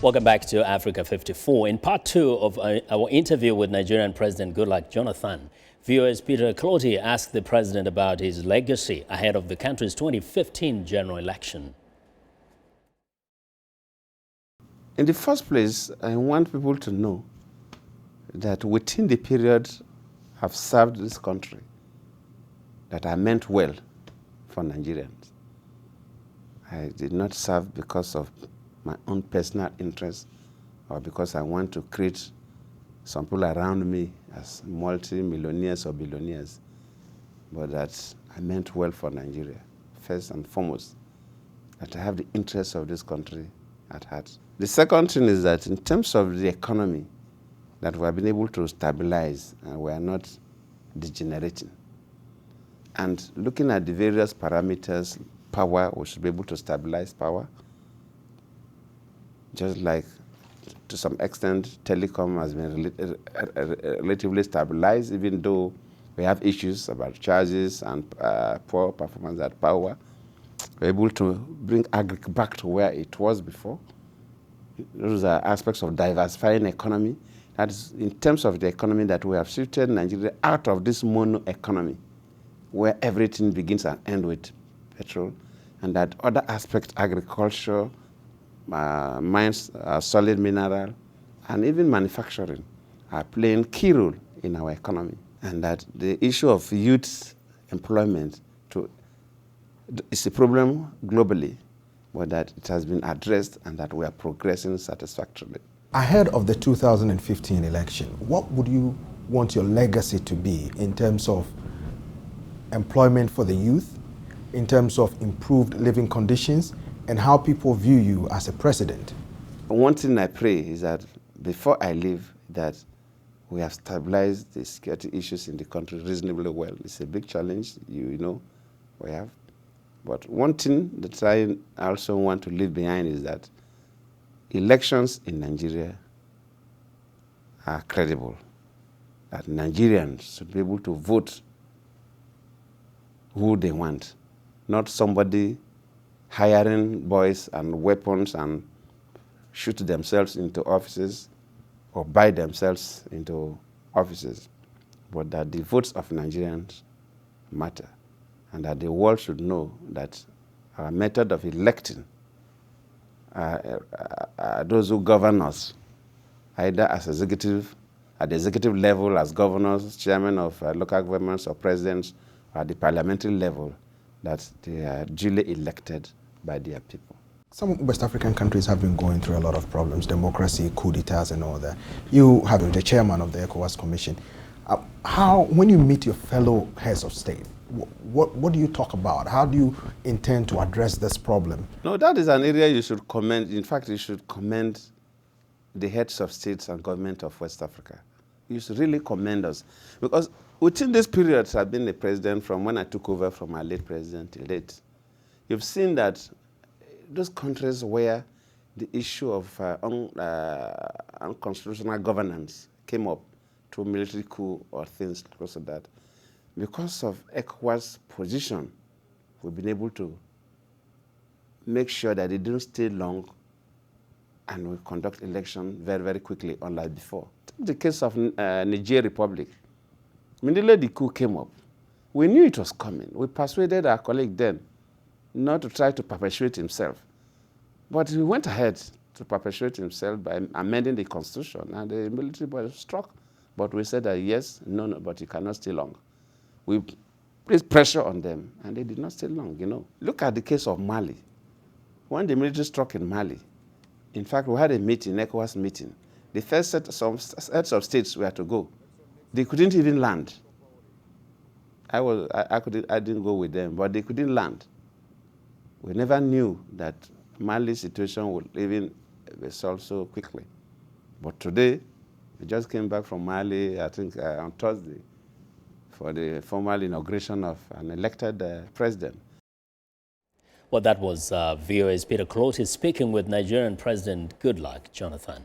Welcome back to Africa 54. In part 2 of our interview with Nigerian President Goodluck Jonathan, viewers Peter Clottey asked the president about his legacy ahead of the country's 2015 general election. In the first place, I want people to know that within the period I've served this country, that I meant well for Nigerians. I did not serve because of my own personal interest or because I want to create some people around me as multi-millionaires or billionaires, but that I meant well for Nigeria, first and foremost, that I have the interests of this country at heart. The second thing is that in terms of the economy, that we have been able to stabilize and we are not degenerating. And looking at the various parameters, power, we should be able to stabilize power. Just like, to some extent, telecom has been relatively stabilized, even though we have issues about charges and poor performance at power. We're able to bring agri back to where it was before. Those are aspects of diversifying economy. That is, in terms of the economy, that we have shifted Nigeria out of this mono economy, where everything begins and ends with petrol, and that other aspects, agriculture, mines, solid mineral, and even manufacturing are playing key role in our economy. And that the issue of youth employment is a problem globally, but that it has been addressed and that we are progressing satisfactorily. Ahead of the 2015 election, what would you want your legacy to be in terms of employment for the youth, in terms of improved living conditions, and how people view you as a president? One thing I pray is that before I leave, that we have stabilized the security issues in the country reasonably well. It's a big challenge, you know, we have. But one thing that I also want to leave behind is that elections in Nigeria are credible, that Nigerians should be able to vote who they want, not somebody hiring boys and weapons and shoot themselves into offices or buy themselves into offices, but that the votes of Nigerians matter, and that the world should know that our method of electing those who govern us, either as executive, at the executive level as governors, chairmen of local governments or presidents, or at the parliamentary level, that they are duly elected by their people. Some West African countries have been going through a lot of problems, democracy, coup d'etats and all that. You have been the chairman of the ECOWAS Commission. When you meet your fellow heads of state, what do you talk about? How do you intend to address this problem? No, that is an area you should commend. In fact, you should commend the heads of states and government of West Africa. You should really commend us. Because within this period, I've been the president from when I took over from our late president till date. You've seen that those countries where the issue of unconstitutional governance came up through military coup or things close to that, because of ECOWAS' position, we've been able to make sure that they don't stay long and we conduct election very, very quickly, unlike before. Take the case of Niger Republic. Immediately the coup came up, we knew it was coming. We persuaded our colleague then not to try to perpetuate himself. But he went ahead to perpetuate himself by amending the constitution, and the military was struck. But we said that yes, no, but you cannot stay long. We placed pressure on them, and they did not stay long, you know. Look at the case of Mali. When the military struck in Mali, in fact, we had a meeting, ECOWAS meeting. The first heads of states were to go. They couldn't even land. I didn't go with them, but they couldn't land. We never knew that Mali's situation would even be solved so quickly. But today, we just came back from Mali, I think on Thursday, for the formal inauguration of an elected president. Well, that was VOA's Peter Clottey speaking with Nigerian President Goodluck Jonathan.